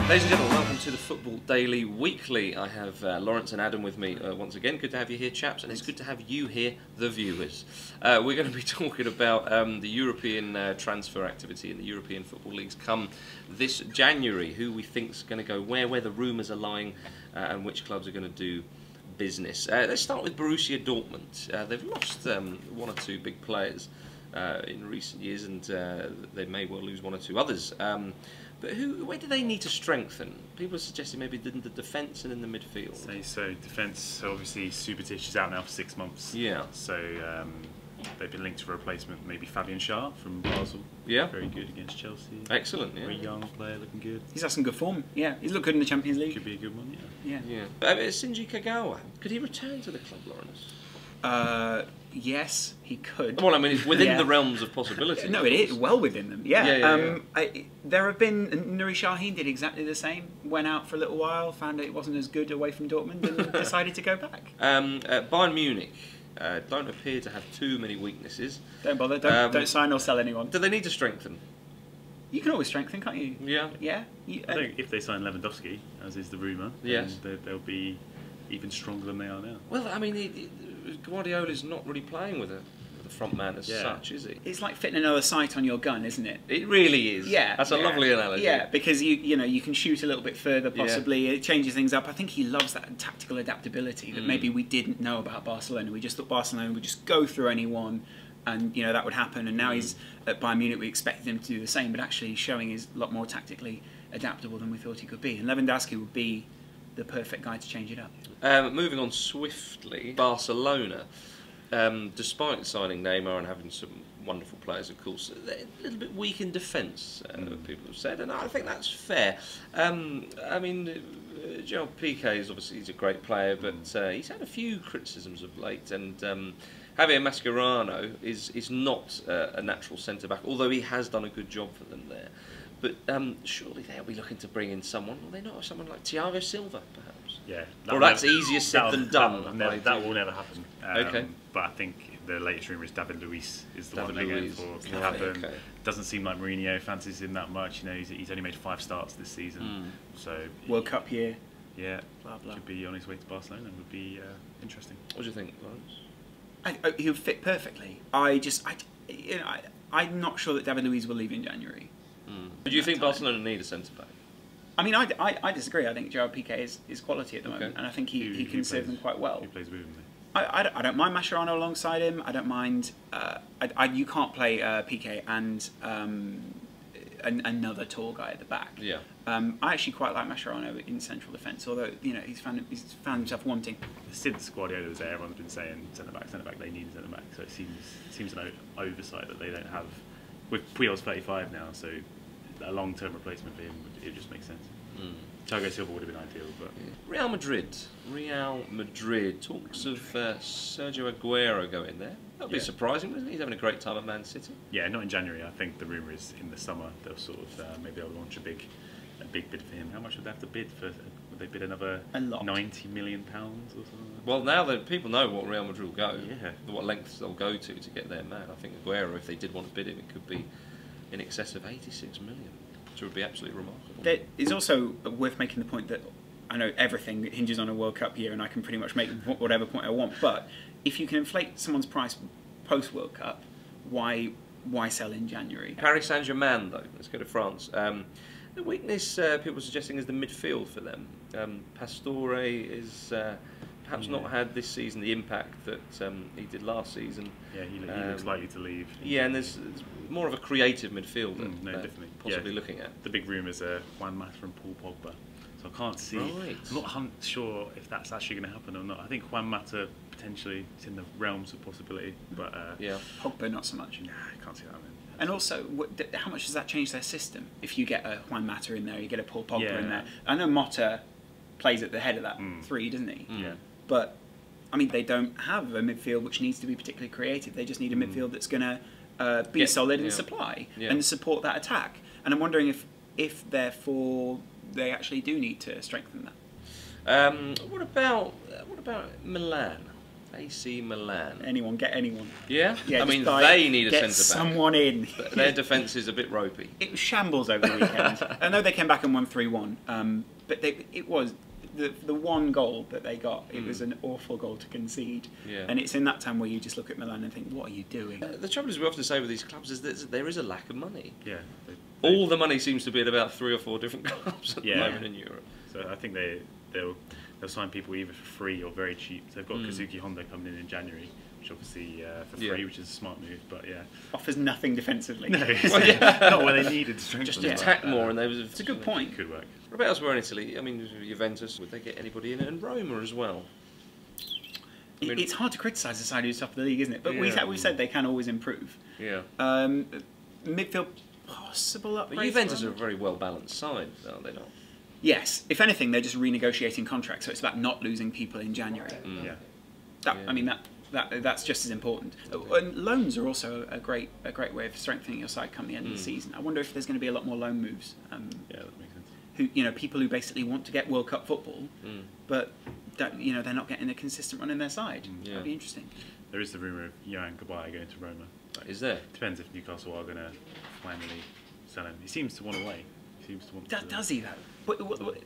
Ladies and gentlemen, welcome to the Football Daily Weekly. I have Laurence and Adam with me once again. Good to have you here, chaps, and it's good to have you here, the viewers. We're going to be talking about the European transfer activity in the European football leagues come this January, who we think's going to go where the rumours are lying, and which clubs are going to do business. Let's start with Borussia Dortmund. They've lost one or two big players in recent years, and they may well lose one or two others. But where do they need to strengthen? People are suggesting maybe in the defence and in the midfield. So defence, obviously Subotic is out now for 6 months. Yeah. So they've been linked to a replacement, maybe Fabian Schär from Basel. Yeah. Very good against Chelsea. Excellent, yeah. Very young player, looking good. He's had some good form, yeah. He's looked good in the Champions League. Could be a good one, yeah. Yeah. Shinji Kagawa, could he return to the club, Laurence? Yes, he could. Well, I mean, it's within the realms of possibility. No, it is well within them. Yeah. There have been Nuri Sahin did exactly the same. Went out for a little while, found it wasn't as good away from Dortmund, and decided to go back. Bayern Munich don't appear to have too many weaknesses. Don't bother. Don't sign or sell anyone. Do they need to strengthen? You can always strengthen, can't you? Yeah. Yeah. I think if they sign Lewandowski, as is the rumour, yes, they'll be even stronger than they are now. Well, I mean, Guardiola's not really playing with a front man as such, is he? It's like fitting another sight on your gun, isn't it? It really is. Yeah, that's a lovely analogy. Yeah, because you can shoot a little bit further, possibly. It changes things up. I think he loves that tactical adaptability that maybe we didn't know about Barcelona. We just thought Barcelona would just go through anyone, and that would happen. And now he's at Bayern Munich. We expected him to do the same, but actually he's showing he's a lot more tactically adaptable than we thought he could be. And Lewandowski would be the perfect guy to change it up. Moving on swiftly, Barcelona, despite signing Neymar and having some wonderful players, of course, they're a little bit weak in defence, people have said, and I think that's fair. I mean, Gerald Piqué is obviously he's a great player, but he's had a few criticisms of late, and Javier Mascherano is not a natural centre-back, although he has done a good job for them there. But surely they'll be looking to bring in someone, will they not? Someone like Thiago Silva, perhaps? Yeah. That's easier said than done. That will never happen. Okay. But I think the latest rumour is David Luiz is the one they're going for. Can happen. Okay. Doesn't seem like Mourinho fancies him that much. He's only made 5 starts this season. So World Cup year. Yeah. Blah blah. Could be on his way to Barcelona. Would be interesting. What do you think, Laurence? He would fit perfectly. I'm not sure that David Luiz will leave in January. Do you think Barcelona need a centre-back? I mean, I disagree. I think Gerard Piqué is quality at the moment, and I think he can serve them quite well. Who plays with him? I don't mind Mascherano alongside him. I don't mind. You can't play Piqué and another tall guy at the back. Yeah. I actually quite like Mascherano in central defence, although he's found himself wanting. Since Guardiola was there, everyone's been saying centre back. They need a centre back. So it seems an oversight that they don't have. With Puyol's 35 now, so a long-term replacement for him, it just makes sense. Thiago Silva would have been ideal, but Real Madrid. Talks of Sergio Aguero going there. That'd be surprising, wouldn't it? He's having a great time at Man City. Yeah, not in January. I think the rumour is in the summer they'll sort of maybe they'll launch a big bid for him. How much would they have to bid for? Would they bid another £90 million or something? Well, now that people know what Real Madrid will go, yeah, what lengths they'll go to get their man. I think Aguero, if they did want to bid him, it could be in excess of 86 million, which would be absolutely remarkable. There is also worth making the point that I know everything hinges on a World Cup year, and I can pretty much make whatever point I want. But if you can inflate someone's price post World Cup, why sell in January? Paris Saint-Germain, though, let's go to France. The weakness people are suggesting is the midfield for them. Pastore is perhaps not had this season the impact that he did last season. Yeah, he looks likely to leave. Yeah, and there's more of a creative midfielder. No, definitely. Possibly looking at. The big rumours are Juan Mata and Paul Pogba. So I can't see. Right. I'm not sure if that's actually going to happen or not. I think Juan Mata potentially is in the realms of possibility, but Pogba not so much. Nah, I can't see that happening. And also, how much does that change their system? If you get a Juan Mata in there, you get a Paul Pogba in there. I know Mata plays at the head of that three, doesn't he? Yeah. But I mean, they don't have a midfield which needs to be particularly creative. They just need a midfield that's going to be solid in supply and support that attack. And I'm wondering if therefore they actually do need to strengthen that. What about Milan? AC Milan. Anyone, get anyone. Yeah? Yeah, I mean, just they need a get centre-back. someone in. Their defence is a bit ropey. It was shambles over the weekend. I know they came back and won 3-1, but it was the one goal that they got. It was an awful goal to concede, and it's in that time where you just look at Milan and think, what are you doing? The trouble is, we often say with these clubs is that there is a lack of money. Yeah. All the money seems to be at about 3 or 4 different clubs at the moment in Europe. So I think they'll sign people either for free or very cheap. So they've got Kazuki Honda coming in January, which obviously for free, which is a smart move. But offers nothing defensively. No, not where they needed to strengthen. Just attack more, and it's a good point. Could work. What about elsewhere in Italy? I mean, Juventus, would they get anybody in? And Roma as well. I mean, it's hard to criticise the side who's top of the league, isn't it? But we've said they can always improve. Yeah. Midfield, possible upgrades. But Juventus are a very well balanced side, are they not? Yes. If anything, they're just renegotiating contracts, so it's about not losing people in January. I mean that's just as important. And loans are also a great way of strengthening your side come the end of the season. I wonder if there's going to be a lot more loan moves. That makes sense. People who basically want to get World Cup football, but they're not getting a consistent run in their side. That'd be interesting. There is the rumour of Yohan Kabay going to Roma. Is there? Depends if Newcastle are going to finally sell him. He seems to want away. Does he though? But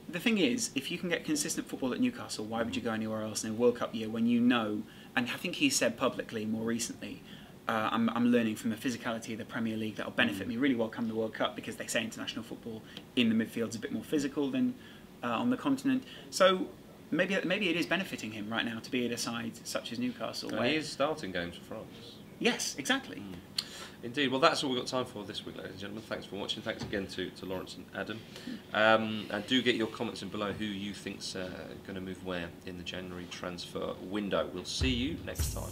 the thing is, if you can get consistent football at Newcastle, why would you go anywhere else in a World Cup year when you know? And I think he said publicly more recently, I'm learning from the physicality of the Premier League that'll benefit me really well come the World Cup, because they say international football in the midfield is a bit more physical than on the continent. So maybe it is benefiting him right now to be at a side such as Newcastle. He is starting games for France. Yes, exactly. Indeed. Well, that's all we've got time for this week, ladies and gentlemen. Thanks for watching. Thanks again to Laurence and Adam. And do get your comments in below who you think's going to move where in the January transfer window. We'll see you next time.